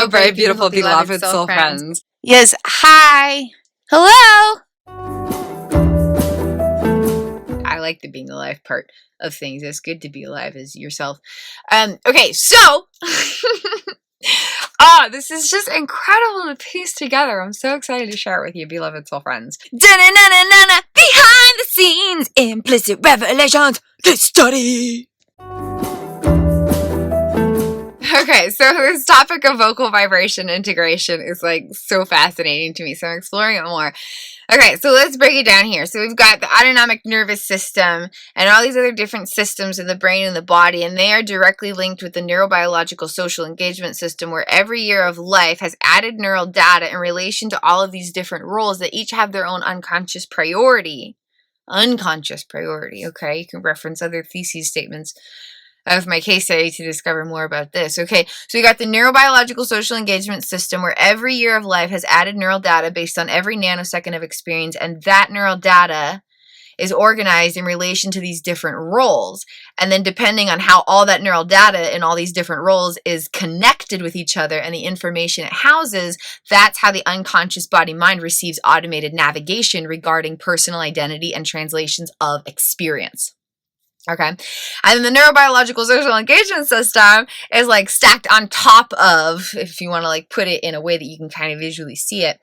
Hello, very beautiful, beloved soul friends. Yes, hi. Hello. I like the being alive part of things. It's good to be alive as yourself. Okay, so this is just incredible to piece together. I'm so excited to share it with you, beloved soul friends. Da-na-na-na-na-na. Behind the scenes, implicit revelations to study. Okay, so this topic of vocal vibration integration is like so fascinating to me, so I'm exploring it more. Okay, so let's break it down here. So we've got the autonomic nervous system and all these other different systems in the brain and the body, and they are directly linked with the neurobiological social engagement system, where every year of life has added neural data in relation to all of these different roles that each have their own unconscious priority. Unconscious priority, okay? You can reference other thesis statements of my case study to discover more about this. Okay, so we got the neurobiological social engagement system, where every year of life has added neural data based on every nanosecond of experience, and that neural data is organized in relation to these different roles. And then depending on how all that neural data in all these different roles is connected with each other and the information it houses, that's how the unconscious body-mind receives automated navigation regarding personal identity and translations of experience. Okay. And then the neurobiological social engagement system is like stacked on top of, if you want to like put it in a way that you can kind of visually see it,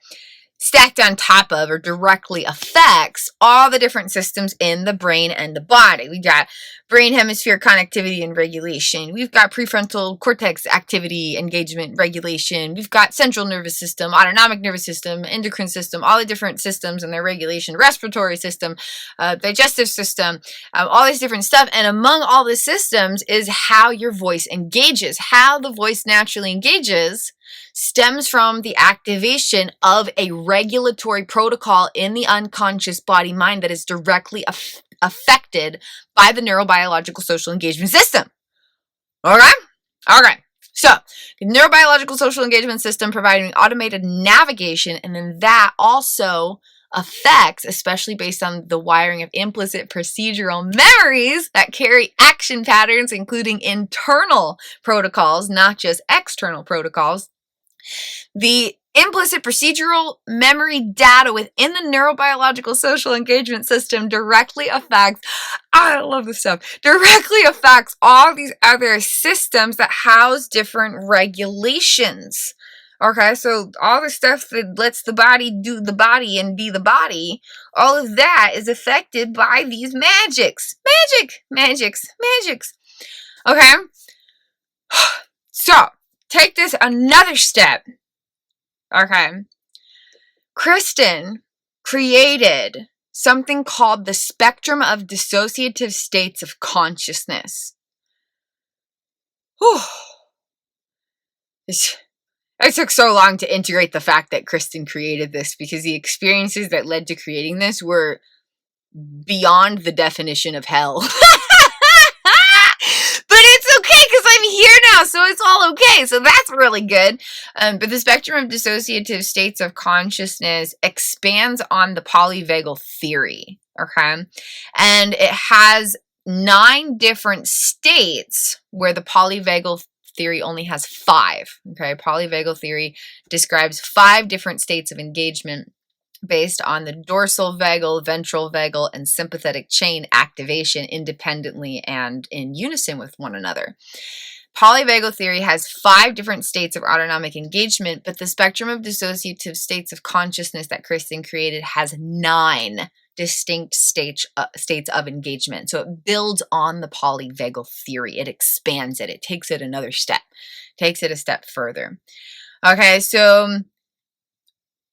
stacked on top of or directly affects all the different systems in the brain and the body. We got brain hemisphere connectivity and regulation. We've got prefrontal cortex activity, engagement, regulation. We've got central nervous system, autonomic nervous system, endocrine system, all the different systems and their regulation, respiratory system, digestive system, all these different stuff. And among all the systems is how your voice engages. How the voice naturally engages stems from the activation of a regulatory protocol in the unconscious body-mind that is directly affected by the neurobiological social engagement system. Okay? So, the neurobiological social engagement system providing automated navigation, and then that also affects, especially based on the wiring of implicit procedural memories that carry action patterns, including internal protocols, not just external protocols. The implicit procedural memory data within the neurobiological social engagement system directly affects, I love this stuff, directly affects all these other systems that house different regulations. Okay, so all the stuff that lets the body do the body and be the body, all of that is affected by these magics. Magics. Okay, so take this another step. Okay. Kristin created something called the spectrum of dissociative states of consciousness. Whew. It took so long to integrate the fact that Kristin created this, because the experiences that led to creating this were beyond the definition of hell. But it's okay, because I'm here now, so it's all okay. So that's really good. But the spectrum of dissociative states of consciousness expands on the polyvagal theory, okay? And it has 9 different states where the polyvagal theory only has 5, okay? Polyvagal theory describes 5 different states of engagement based on the dorsal vagal, ventral vagal, and sympathetic chain activation independently and in unison with one another. Polyvagal theory has 5 different states of autonomic engagement, but the spectrum of dissociative states of consciousness that Kristin created has 9 distinct states of engagement. So it builds on the polyvagal theory. It expands it. It takes it another step, takes it a step further. Okay, so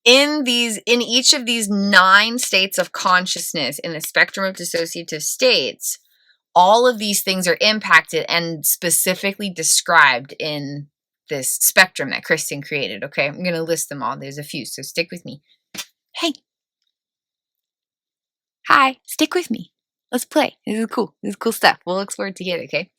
in each of these 9 states of consciousness in the spectrum of dissociative states, all of these things are impacted and specifically described in this spectrum that Kristin created. Okay, I'm going to list them all. There's a few, so stick with me. Hey. Hi, stick with me. Let's play. This is cool. This is cool stuff. We'll explore it together, okay?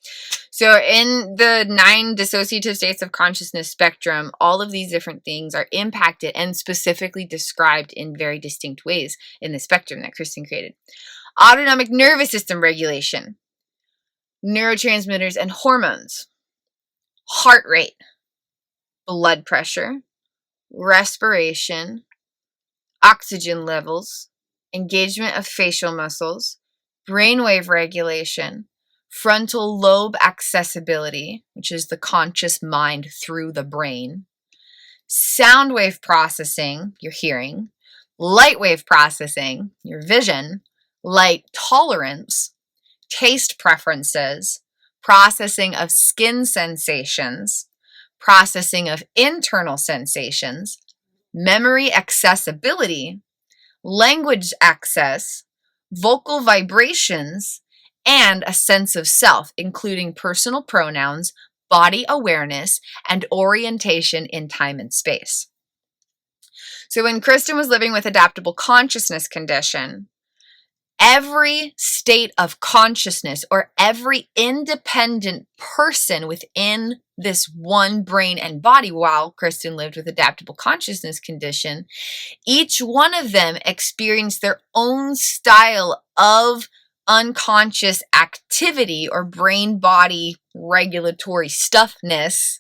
So in the 9 dissociative states of consciousness spectrum, all of these different things are impacted and specifically described in very distinct ways in the spectrum that Kristin created. Autonomic nervous system regulation, neurotransmitters and hormones, heart rate, blood pressure, respiration, oxygen levels, engagement of facial muscles, brainwave regulation, frontal lobe accessibility, which is the conscious mind through the brain, sound wave processing, your hearing, light wave processing, your vision, light tolerance, taste preferences, processing of skin sensations, processing of internal sensations, memory accessibility, language access, vocal vibrations, and a sense of self, including personal pronouns, body awareness, and orientation in time and space. So when Kristin was living with adaptable consciousness condition, every state of consciousness or every independent person within this one brain and body, while Kristin lived with adaptable consciousness condition, each one of them experienced their own style of unconscious activity or brain body regulatory stuffness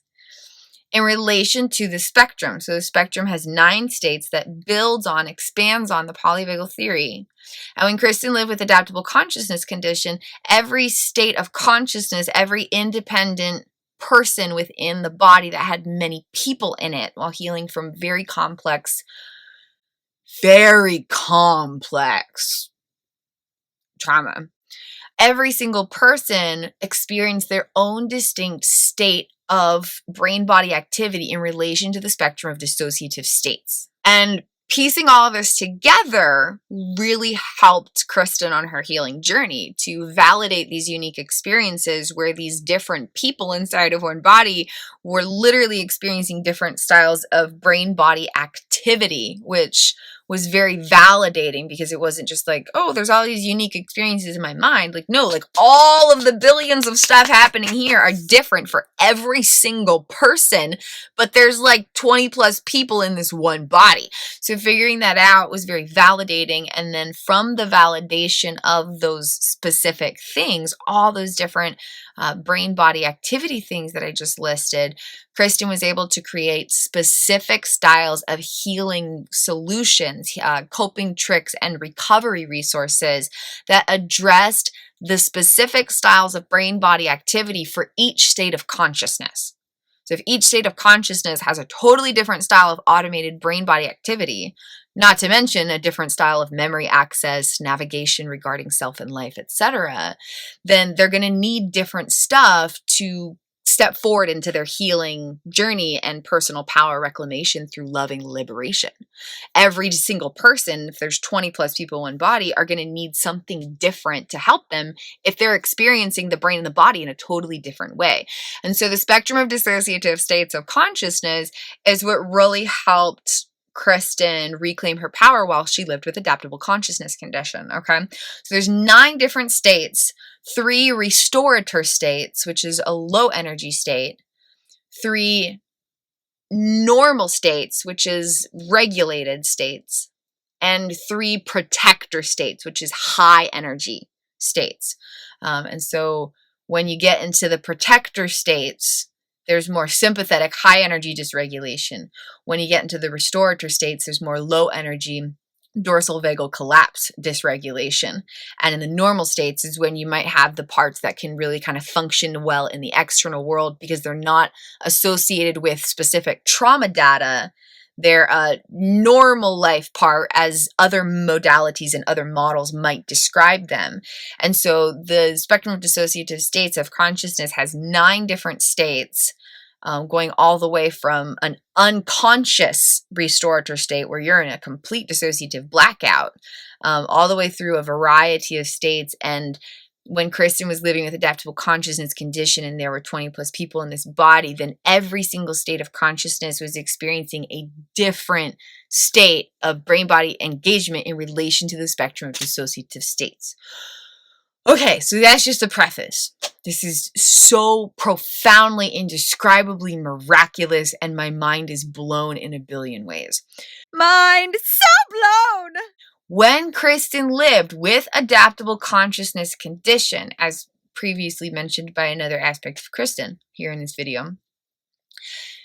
in relation to the spectrum. So the spectrum has 9 states that expands on the polyvagal theory. And when Kristin lived with adaptable consciousness condition, every state of consciousness, every independent person within the body that had many people in it while healing from very complex trauma. Every single person experienced their own distinct state of brain-body activity in relation to the spectrum of dissociative states. And piecing all of this together really helped Kristin on her healing journey to validate these unique experiences where these different people inside of one body were literally experiencing different styles of brain-body activity, which was very validating because it wasn't just like, oh, there's all these unique experiences in my mind. Like, no, like all of the billions of stuff happening here are different for every single person, but there's like 20 plus people in this one body. So figuring that out was very validating. And then from the validation of those specific things, all those different brain body activity things that I just listed, Kristin was able to create specific styles of healing solutions, coping tricks, and recovery resources that addressed the specific styles of brain body activity for each state of consciousness. So if each state of consciousness has a totally different style of automated brain body activity, not to mention a different style of memory access, navigation regarding self and life, etc., then they're going to need different stuff to step forward into their healing journey and personal power reclamation through loving liberation. Every single person, if there's 20 plus people in one body, are going to need something different to help them if they're experiencing the brain and the body in a totally different way. And so the spectrum of dissociative states of consciousness is what really helped Kristin reclaim her power while she lived with adaptable consciousness condition. Okay. So there's 9 different states, 3 restorator states, which is a low energy state, 3 normal states, which is regulated states, and 3 protector states, which is high energy states. And so when you get into the protector states, there's more sympathetic, high energy dysregulation. When you get into the restorator states, there's more low energy dorsal vagal collapse dysregulation. And in the normal states is when you might have the parts that can really kind of function well in the external world because they're not associated with specific trauma data. They're a normal life part as other modalities and other models might describe them. And so the spectrum of dissociative states of consciousness has 9 different states, going all the way from an unconscious restorator state where you're in a complete dissociative blackout, all the way through a variety of states. And when Kristin was living with adaptable consciousness condition and there were 20 plus people in this body, then every single state of consciousness was experiencing a different state of brain body engagement in relation to the spectrum of dissociative states. Okay, so that's just a preface. This is so profoundly, indescribably miraculous, and my mind is blown in a billion ways. Mind so blown! When Kristin lived with adaptable consciousness condition, as previously mentioned by another aspect of Kristin here in this video,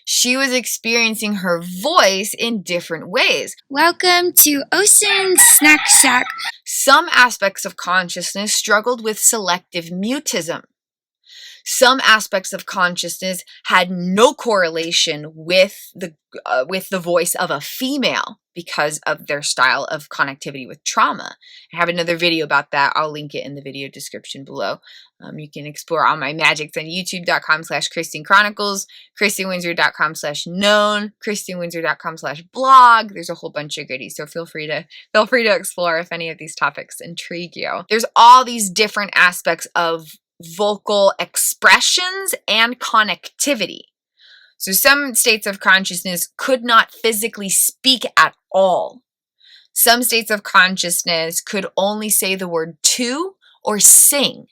she was experiencing her voice in different ways. Welcome to Ocean Snack Shack. Some aspects of consciousness struggled with selective mutism. Some aspects of consciousness had no correlation with the voice of a female because of their style of connectivity with trauma. I have another video about that. I'll link it in the video description below. You can explore all my magics on youtube.com/Kristin Chronicles, KristinWindsor.com/known, KristinWindsor.com/blog. There's a whole bunch of goodies, so feel free to explore if any of these topics intrigue you. There's all these different aspects of vocal expressions and connectivity. So some states of consciousness could not physically speak at all. Some states of consciousness could only say the word to or sing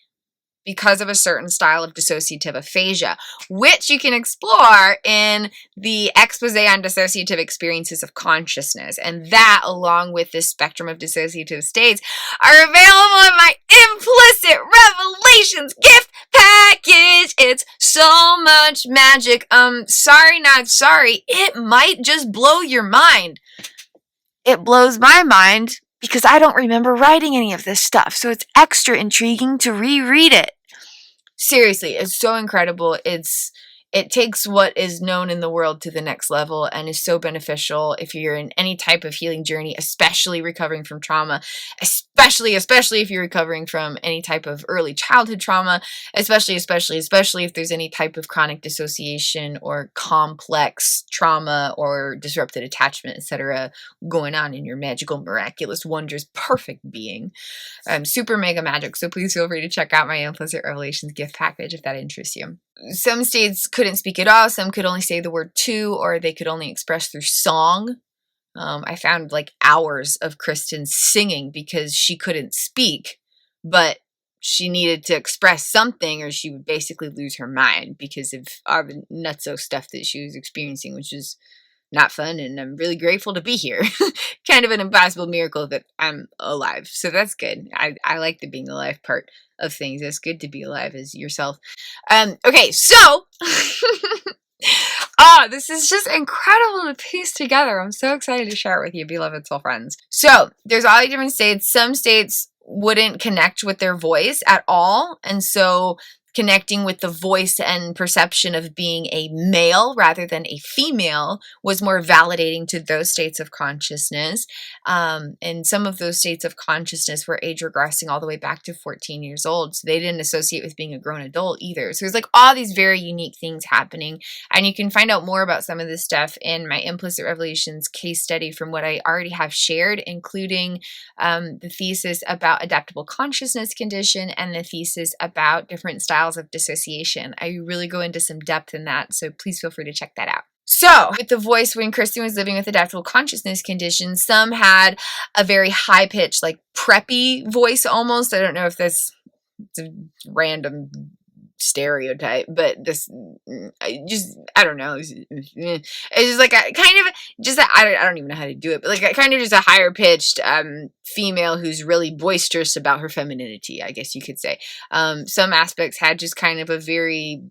because of a certain style of dissociative aphasia, which you can explore in the expose on dissociative experiences of consciousness. And that, along with this spectrum of dissociative states, are available in my Implicit Revelations gift package. It's so much magic. Sorry, not sorry. It might just blow your mind. It blows my mind because I don't remember writing any of this stuff, so it's extra intriguing to reread it. Seriously, it's so incredible. It takes what is known in the world to the next level and is so beneficial if you're in any type of healing journey, especially recovering from trauma, especially if you're recovering from any type of early childhood trauma, especially if there's any type of chronic dissociation or complex trauma or disrupted attachment, etc. going on in your magical, miraculous, wondrous, perfect being. Super mega magic, so please feel free to check out my Implicit Revelations gift package if that interests you. Some states couldn't speak at all. Some could only say the word to, or they could only express through song. I found like hours of Kristin singing because she couldn't speak, but she needed to express something or she would basically lose her mind because of all the nutso stuff that she was experiencing, which is not fun, and I'm really grateful to be here. Kind of an impossible miracle that I'm alive, so that's good. I like the being alive part of things. It's good to be alive as yourself. Okay, so this is just incredible to piece together. I'm so excited to share it with you, beloved soul friends. So there's all these different states. Some states wouldn't connect with their voice at all, and so connecting with the voice and perception of being a male rather than a female was more validating to those states of consciousness. And some of those states of consciousness were age regressing all the way back to 14 years old. So they didn't associate with being a grown adult either. So there's like all these very unique things happening. And you can find out more about some of this stuff in my Implicit Revelations case study from what I already have shared, including the thesis about adaptable consciousness condition and the thesis about different styles of dissociation. I really go into some depth in that, so please feel free to check that out. So, with the voice, when Kristin was living with adaptable consciousness condition, some had a very high-pitched, like preppy voice almost. I don't know if it's a random stereotype, but this I don't know. It's just like a kind of just I don't even know how to do it, but like kind of just a higher pitched female who's really boisterous about her femininity, I guess you could say. Some aspects had just kind of a very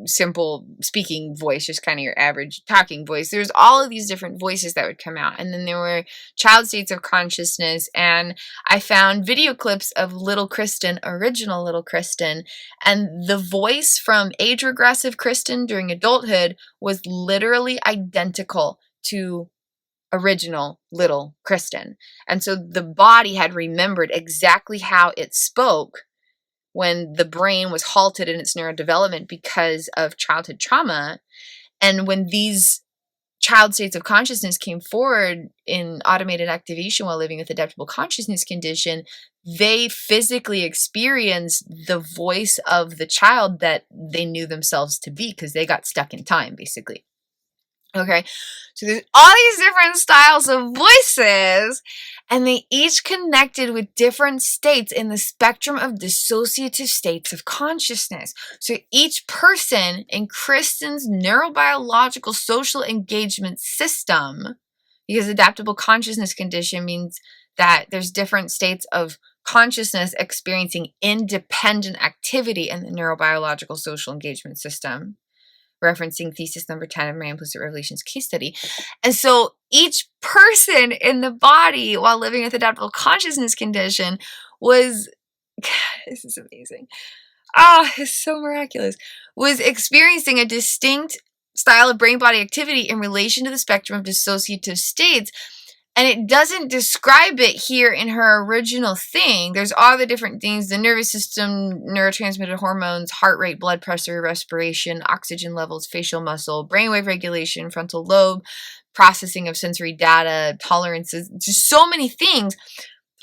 simple speaking voice, just kind of your average talking voice. There's all of these different voices that would come out, and then there were child states of consciousness, and I found video clips of little Kristin, original little Kristin, and the voice from age regressive Kristin during adulthood was literally identical to original little Kristin. And so the body had remembered exactly how it spoke when the brain was halted in its neurodevelopment because of childhood trauma. And when these child states of consciousness came forward in automated activation while living with adaptable consciousness condition, they physically experienced the voice of the child that they knew themselves to be because they got stuck in time, basically. Okay, so there's all these different styles of voices, and they each connected with different states in the spectrum of dissociative states of consciousness. So each person in Kristin's neurobiological social engagement system, because adaptable consciousness condition means that there's different states of consciousness experiencing independent activity in the neurobiological social engagement system. referencing thesis number 10 of my implicit revelations case study. And so each person in the body while living with adaptable consciousness condition was, this is amazing. It's so miraculous, was experiencing a distinct style of brain-body activity in relation to the spectrum of dissociative states. And it doesn't describe it here in her original thing. There's all the different things, the nervous system, neurotransmitter hormones, heart rate, blood pressure, respiration, oxygen levels, facial muscle, brainwave regulation, frontal lobe, processing of sensory data, tolerances, just so many things.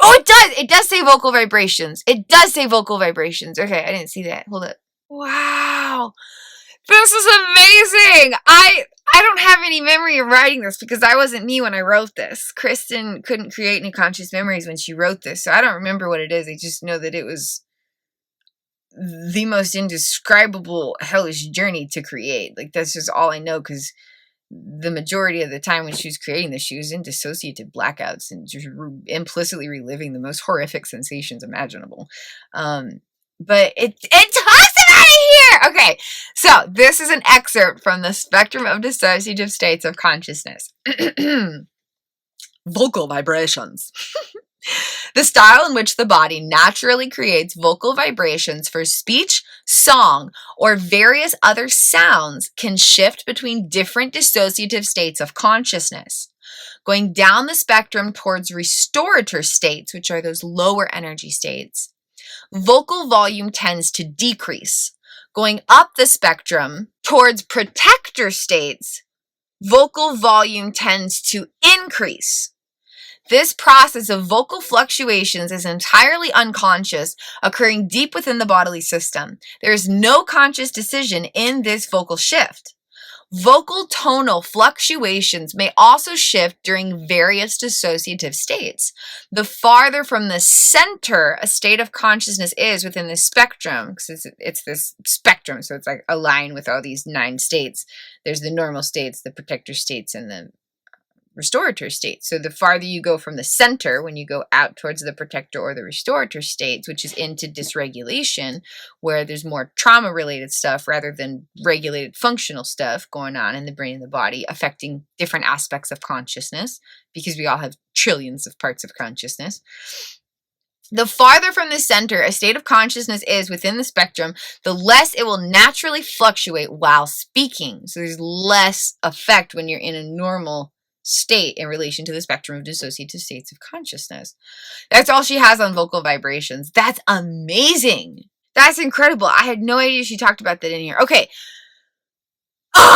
Oh, it does! It does say vocal vibrations. It does say vocal vibrations. Okay, I didn't see that. Hold up. Wow. This is amazing! I don't have any memory of writing this because I wasn't me when I wrote this. Kristin couldn't create any conscious memories when she wrote this, so I don't remember what it is. I just know that it was the most indescribable hellish journey to create. Like, that's just all I know, because the majority of the time when she was creating this, she was in dissociative blackouts and just implicitly reliving the most horrific sensations imaginable. But it talks about it here! Okay, so this is an excerpt from the spectrum of dissociative states of consciousness. Vocal vibrations. The style in which the body naturally creates vocal vibrations for speech, song, or various other sounds can shift between different dissociative states of consciousness. Going down the spectrum towards restorator states, which are those lower energy states, vocal volume tends to decrease. Going up the spectrum towards protector states, vocal volume tends to increase. This process of vocal fluctuations is entirely unconscious, occurring deep within the bodily system. There is no conscious decision in this vocal shift. Vocal tonal fluctuations may also shift during various dissociative states. The farther from the center a state of consciousness is within the spectrum, because it's this spectrum, so it's like a line with all these 9 states. There's the normal states, the protector states, and the restorator states. So the farther you go from the center, when you go out towards the protector or the restorator states, which is into dysregulation, where there's more trauma-related stuff rather than regulated functional stuff going on in the brain and the body, affecting different aspects of consciousness, because we all have trillions of parts of consciousness. The farther from the center a state of consciousness is within the spectrum, the less it will naturally fluctuate while speaking. So there's less effect when you're in a normal state in relation to the spectrum of dissociative states of consciousness. That's all she has on vocal vibrations. That's amazing. That's incredible. I had no idea she talked about that in here. Okay. Okay.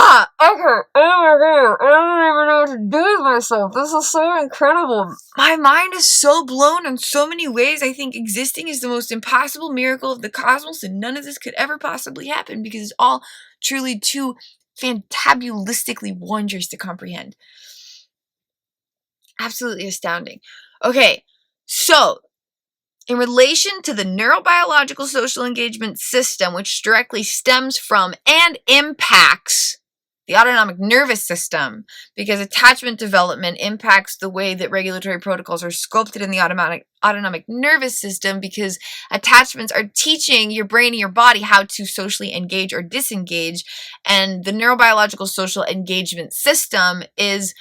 Oh my god. I don't even know what to do with myself. This is so incredible. My mind is so blown in so many ways. I think existing is the most impossible miracle of the cosmos, and none of this could ever possibly happen because it's all truly too fantabulistically wondrous to comprehend. Absolutely astounding. Okay, so in relation to the neurobiological social engagement system, which directly stems from and impacts the autonomic nervous system, because attachment development impacts the way that regulatory protocols are sculpted in the autonomic nervous system, because attachments are teaching your brain and your body how to socially engage or disengage, and the neurobiological social engagement system is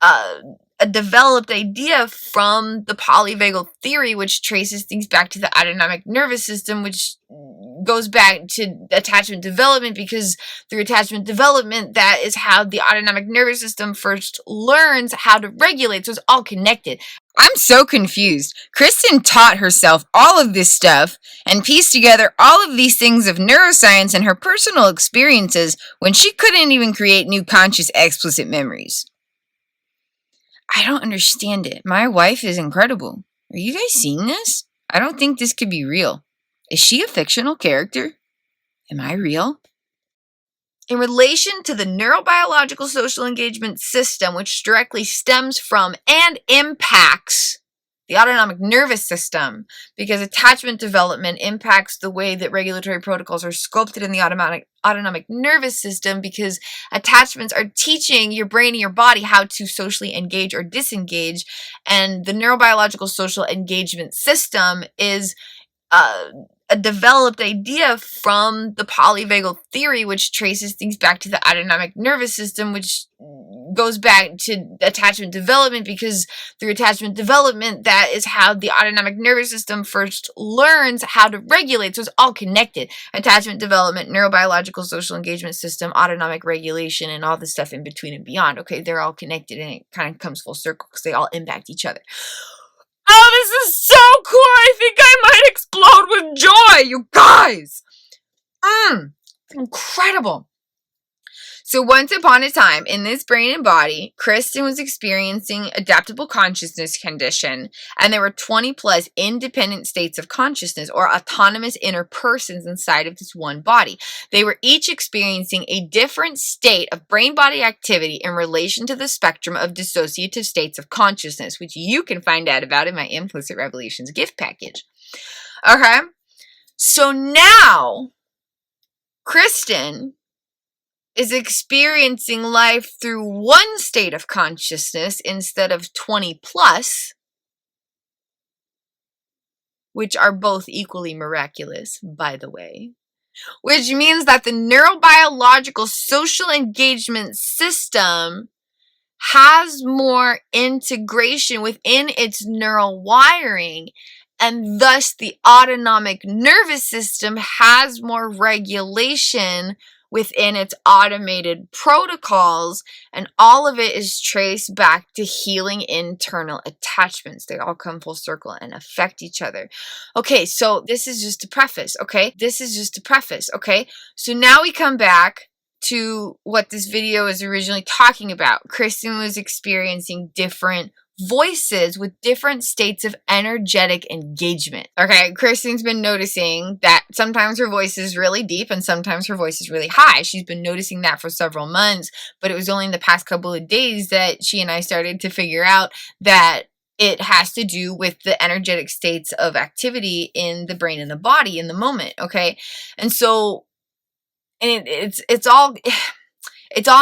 a developed idea from the polyvagal theory, which traces things back to the autonomic nervous system, which goes back to attachment development, because through attachment development, that is how the autonomic nervous system first learns how to regulate. So it's all connected. I'm so confused. Kristin taught herself all of this stuff and pieced together all of these things of neuroscience and her personal experiences when she couldn't even create new conscious explicit memories. I don't understand it. My wife is incredible. Are you guys seeing this? I don't think this could be real. Is she a fictional character? Am I real? In relation to the neurobiological social engagement system, which directly stems from and impacts the autonomic nervous system, because attachment development impacts the way that regulatory protocols are sculpted in the autonomic nervous system, because attachments are teaching your brain and your body how to socially engage or disengage, and the neurobiological social engagement system is a a developed idea from the polyvagal theory, which traces things back to the autonomic nervous system, which goes back to attachment development, because through attachment development, that is how the autonomic nervous system first learns how to regulate. So it's all connected. Attachment development, neurobiological, social engagement system, autonomic regulation, and all the stuff in between and beyond. Okay, they're all connected, and it kind of comes full circle because they all impact each other. Oh, this is so cool. I think I might explode with joy, you guys. Incredible. So once upon a time, in this brain and body, Kristin was experiencing adaptable consciousness condition, and there were 20 plus independent states of consciousness, or autonomous inner persons inside of this one body. They were each experiencing a different state of brain-body activity in relation to the spectrum of dissociative states of consciousness, which you can find out about in my Implicit Revolutions gift package. Okay? So now, Kristin is experiencing life through one state of consciousness instead of 20 plus, which are both equally miraculous, by the way, which means that the neurobiological social engagement system has more integration within its neural wiring, and thus the autonomic nervous system has more regulation within its automated protocols, and all of it is traced back to healing internal attachments. They all come full circle and affect each other. Okay, so this is just a preface, okay? So now we come back to what this video is originally talking about. Kristin was experiencing different voices with different states of energetic engagement. Okay, Kristin's been noticing that sometimes her voice is really deep and sometimes her voice is really high. She's been noticing that for several months, but it was only in the past couple of days that she and I started to figure out that it has to do with the energetic states of activity in the brain and the body in the moment, okay? And so, and it's all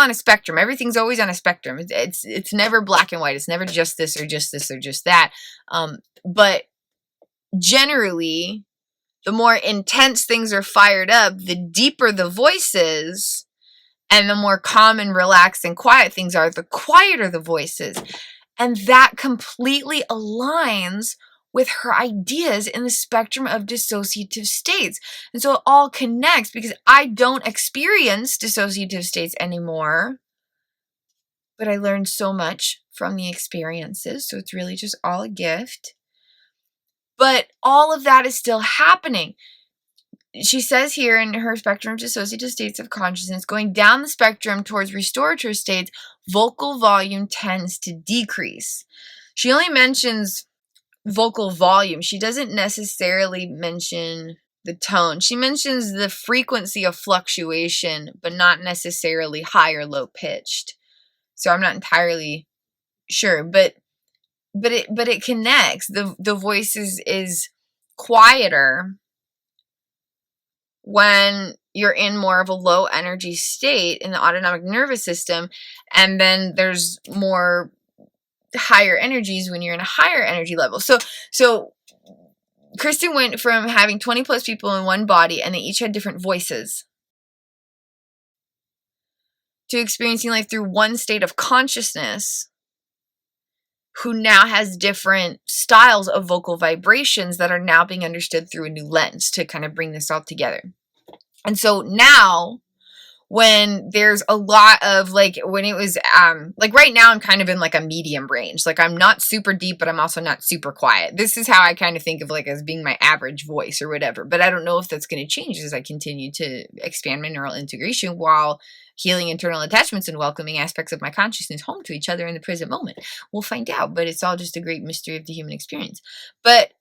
on a spectrum. Everything's always on a spectrum. It's never black and white. It's never just this or just this or just that. But generally, the more intense things are fired up, the deeper the voices, and the more calm and relaxed and quiet things are, the quieter the voices. And that completely aligns with her ideas in the spectrum of dissociative states. And so it all connects, because I don't experience dissociative states anymore, but I learned so much from the experiences. So it's really just all a gift. But all of that is still happening. She says here in her spectrum of dissociative states of consciousness, going down the spectrum towards restorative states, vocal volume tends to decrease. She only mentions vocal volume. She doesn't necessarily mention the tone. She mentions the frequency of fluctuation, but not necessarily high or low pitched. So I'm not entirely sure, but it connects. The voice is quieter when you're in more of a low energy state in the autonomic nervous system, and then there's more higher energies when you're in a higher energy level. So Kristin went from having 20 plus people in one body, and they each had different voices, to experiencing life through one state of consciousness, who now has different styles of vocal vibrations that are now being understood through a new lens to kind of bring this all together. And so now, when there's a lot of, like, when it was, like right now I'm kind of in like a medium range. Like, I'm not super deep, but I'm also not super quiet. This is how I kind of think of like as being my average voice or whatever. But I don't know if that's going to change as I continue to expand my neural integration while healing internal attachments and welcoming aspects of my consciousness home to each other in the present moment. We'll find out, but it's all just a great mystery of the human experience. But,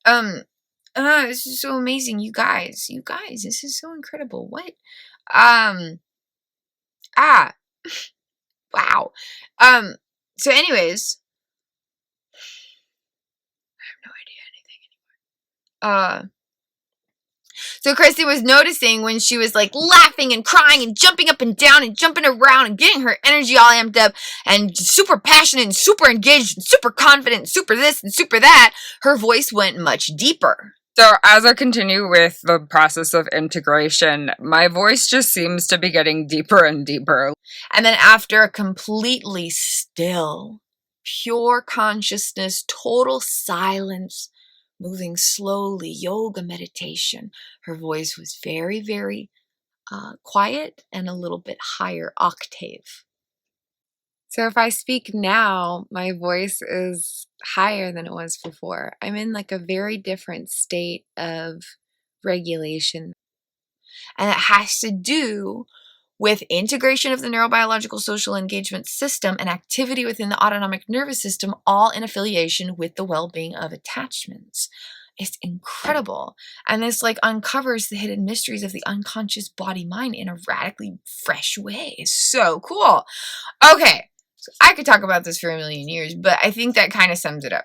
this is so amazing. You guys, this is so incredible. What? Wow. So anyways, I have no idea anything anymore. So Kristin was noticing when she was like laughing and crying and jumping up and down and jumping around and getting her energy all amped up and super passionate and super engaged and super confident and super this and super that, her voice went much deeper. So as I continue with the process of integration, my voice just seems to be getting deeper and deeper. And then after a completely still, pure consciousness, total silence, moving slowly, yoga meditation, her voice was very, very quiet and a little bit higher octave. So if I speak now, my voice is higher than it was before. I'm in like a very different state of regulation. And it has to do with integration of the neurobiological social engagement system and activity within the autonomic nervous system, all in affiliation with the well-being of attachments. It's incredible. And this like uncovers the hidden mysteries of the unconscious body mind in a radically fresh way. It's so cool. Okay. So I could talk about this for a million years, but I think that kind of sums it up.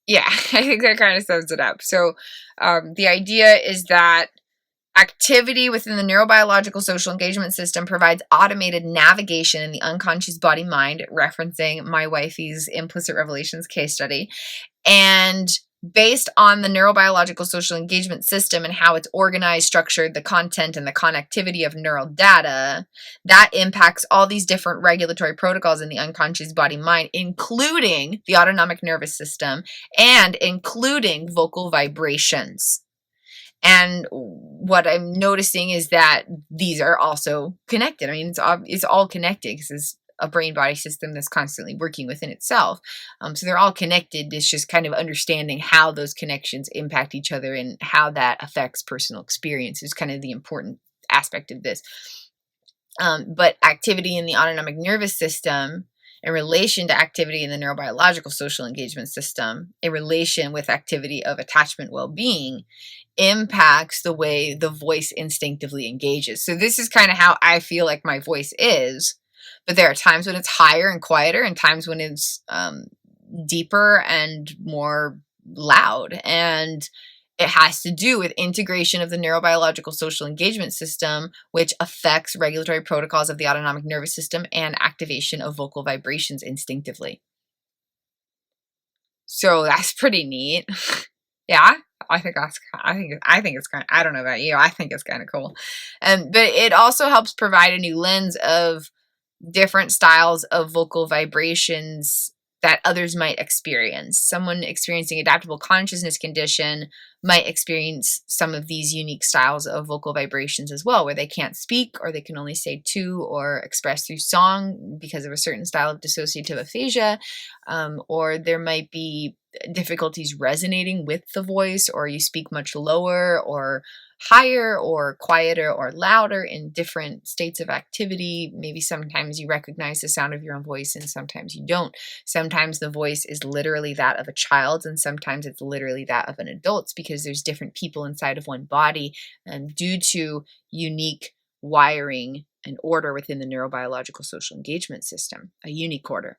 Yeah, I think that kind of sums it up. So the idea is that activity within the neurobiological social engagement system provides automated navigation in the unconscious body mind, referencing my wifey's implicit revelations case study. And based on the neurobiological social engagement system and how it's organized, structured, the content, and the connectivity of neural data, that impacts all these different regulatory protocols in the unconscious body mind, including the autonomic nervous system and including vocal vibrations. And what I'm noticing is that these are also connected. I mean, it's all connected because it's a brain-body system that's constantly working within itself. So they're all connected. It's just kind of understanding how those connections impact each other and how that affects personal experience is kind of the important aspect of this. But activity in the autonomic nervous system in relation to activity in the neurobiological social engagement system, in relation with activity of attachment well-being, impacts the way the voice instinctively engages. So this is kind of how I feel like my voice is, but there are times when it's higher and quieter and times when it's deeper and more loud. And it has to do with integration of the neurobiological social engagement system, which affects regulatory protocols of the autonomic nervous system and activation of vocal vibrations instinctively. So that's pretty neat. Yeah, I think it's kind of, I don't know about you, I think it's kind of cool. But it also helps provide a new lens of different styles of vocal vibrations that others might experience. Someone experiencing adaptable consciousness condition might experience some of these unique styles of vocal vibrations as well, where they can't speak or they can only say to or express through song because of a certain style of dissociative aphasia, or there might be difficulties resonating with the voice, or you speak much lower or higher or quieter or louder in different states of activity. Maybe sometimes you recognize the sound of your own voice and sometimes you don't. Sometimes the voice is literally that of a child and sometimes it's literally that of an adult because there's different people inside of one body due to unique wiring and order within the neurobiological social engagement system. A unique order.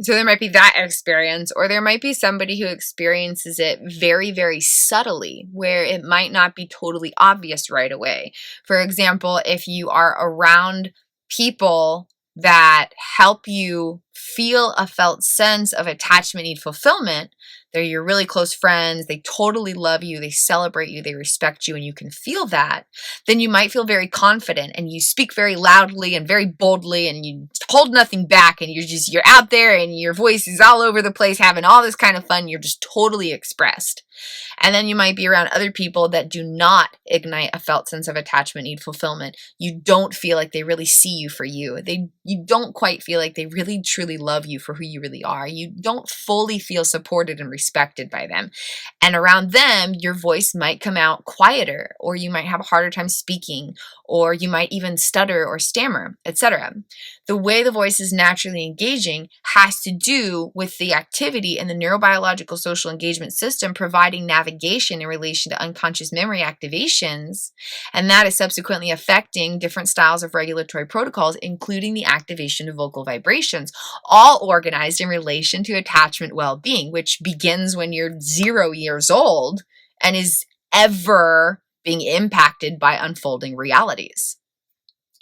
So there might be that experience, or there might be somebody who experiences it very, very subtly, where it might not be totally obvious right away. For example, if you are around people that help you feel a felt sense of attachment need fulfillment, they're your really close friends, they totally love you, they celebrate you, they respect you, and you can feel that, then you might feel very confident and you speak very loudly and very boldly and you hold nothing back and you're out there and your voice is all over the place having all this kind of fun. You're just totally expressed. And then you might be around other people that do not ignite a felt sense of attachment need fulfillment. You don't feel like they really see you for you. You don't quite feel like they really truly love you for who you really are. You don't fully feel supported and respected by them. And around them, your voice might come out quieter, or you might have a harder time speaking, or you might even stutter or stammer, etc. The way the voice is naturally engaging has to do with the activity in the neurobiological social engagement system providing navigation in relation to unconscious memory activations, and that is subsequently affecting different styles of regulatory protocols, including the activation of vocal vibrations, all organized in relation to attachment well-being, which begins when you're 0 years old and is ever being impacted by unfolding realities.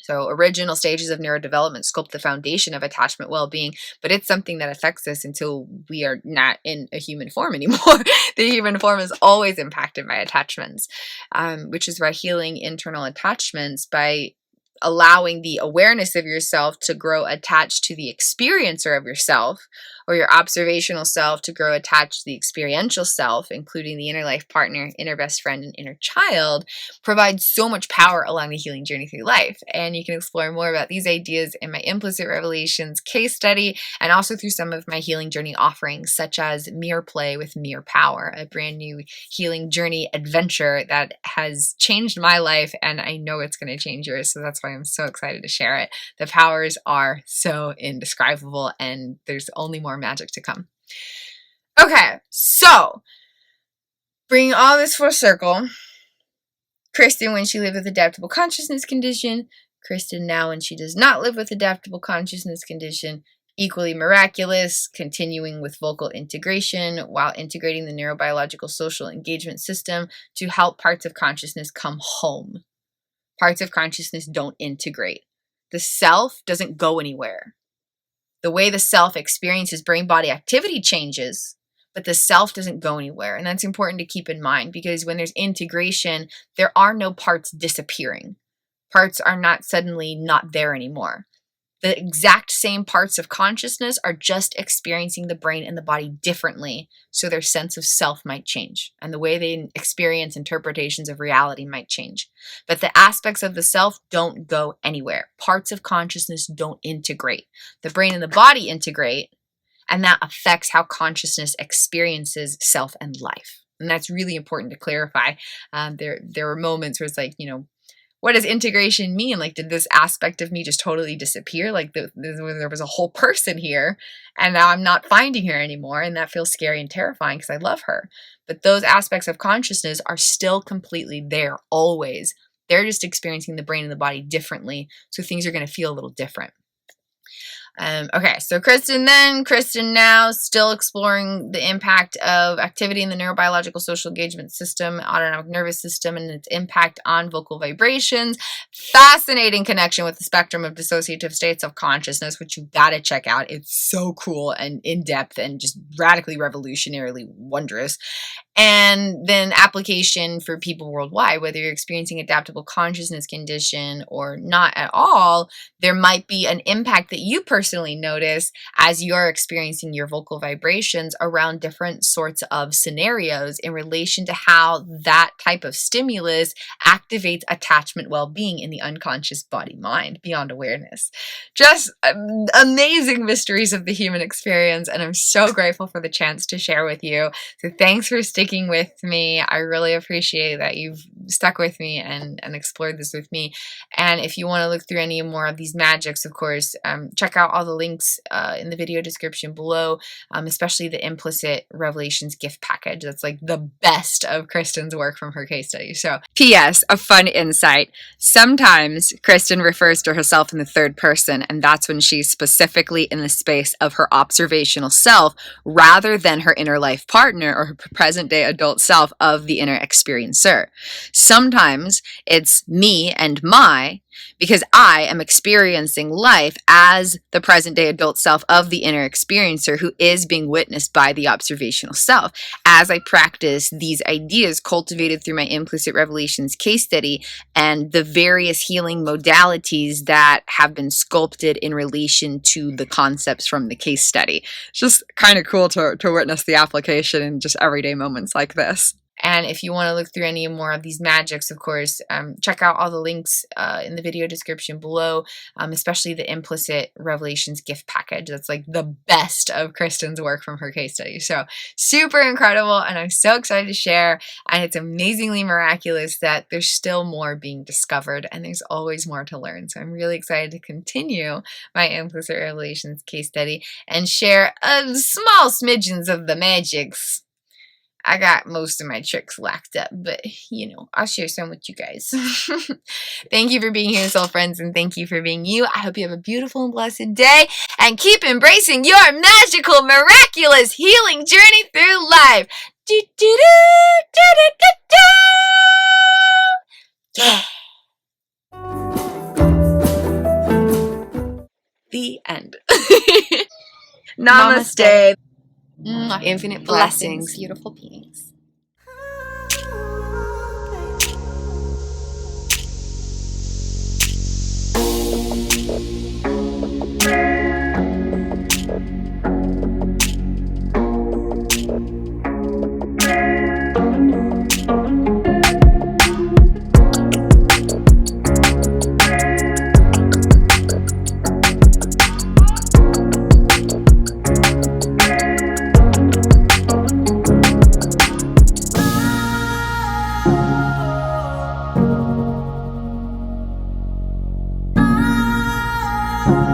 So original stages of neurodevelopment sculpt the foundation of attachment well-being, but it's something that affects us until we are not in a human form anymore. The human form is always impacted by attachments, which is why healing internal attachments by allowing the awareness of yourself to grow attached to the experiencer of yourself, or your observational self to grow attached to the experiential self, including the inner life partner, inner best friend, and inner child, provides so much power along the healing journey through life. And you can explore more about these ideas in my Implicit Revelations case study, and also through some of my healing journey offerings, such as Mirror Play with Mirror Power, a brand new healing journey adventure that has changed my life, and I know it's going to change yours, so that's why I'm so excited to share it. The powers are so indescribable, and there's only more magic to come. Okay, so bringing all this full circle, Kristin when she lived with adaptable consciousness condition, Kristin now when she does not live with adaptable consciousness condition, equally miraculous, continuing with vocal integration while integrating the neurobiological social engagement system to help parts of consciousness come home. Parts of consciousness don't integrate. The self doesn't go anywhere. The way the self experiences brain-body activity changes, but the self doesn't go anywhere. And that's important to keep in mind, because when there's integration, there are no parts disappearing. Parts are not suddenly not there anymore. The exact same parts of consciousness are just experiencing the brain and the body differently, so their sense of self might change, and the way they experience interpretations of reality might change. But the aspects of the self don't go anywhere. Parts of consciousness don't integrate. The brain and the body integrate, and that affects how consciousness experiences self and life. And that's really important to clarify. There were moments where it's like, what does integration mean? Like, did this aspect of me just totally disappear? Like, there was a whole person here, and now I'm not finding her anymore, and that feels scary and terrifying because I love her. But those aspects of consciousness are still completely there, always. They're just experiencing the brain and the body differently, so things are going to feel a little different. Okay, so Kristin now, still exploring the impact of activity in the neurobiological social engagement system, autonomic nervous system, and its impact on vocal vibrations. Fascinating connection with the spectrum of dissociative states of consciousness, which you've got to check out. It's so cool and in-depth and just radically revolutionarily wondrous. And then application for people worldwide, whether you're experiencing adaptable consciousness condition or not at all, there might be an impact that you personally notice as you're experiencing your vocal vibrations around different sorts of scenarios in relation to how that type of stimulus activates attachment well-being in the unconscious body-mind beyond awareness. Just amazing mysteries of the human experience, and I'm so grateful for the chance to share with you. So thanks for sticking with me. I really appreciate that you've stuck with me and explored this with me. And if you want to look through any more of these magics, of course, check out all the links in the video description below, especially the Implicit Revelations gift package. That's like the best of Kristin's work from her case study. So, P.S. a fun insight. Sometimes Kristin refers to herself in the third person, and that's when she's specifically in the space of her observational self rather than her inner life partner or her present-day adult self of the inner experiencer. Sometimes it's me and my, because I am experiencing life as the present-day adult self of the inner experiencer who is being witnessed by the observational self. As I practice these ideas cultivated through my Implicit Revelations case study and the various healing modalities that have been sculpted in relation to the concepts from the case study. It's just kind of cool to witness the application in just everyday moments like this. And if you want to look through any more of these magics, of course, check out all the links in the video description below, especially the Implicit Revelations gift package. That's like the best of Kristin's work from her case study. So super incredible, and I'm so excited to share. And it's amazingly miraculous that there's still more being discovered, and there's always more to learn. So I'm really excited to continue my Implicit Revelations case study and share small smidgens of the magics. I got most of my tricks locked up, but, I'll share some with you guys. Thank you for being here, soul friends, and thank you for being you. I hope you have a beautiful and blessed day, and keep embracing your magical, miraculous healing journey through life. Yeah. The end. Namaste. Namaste. Infinite Blessings, blessings. beautiful beings. Thank you.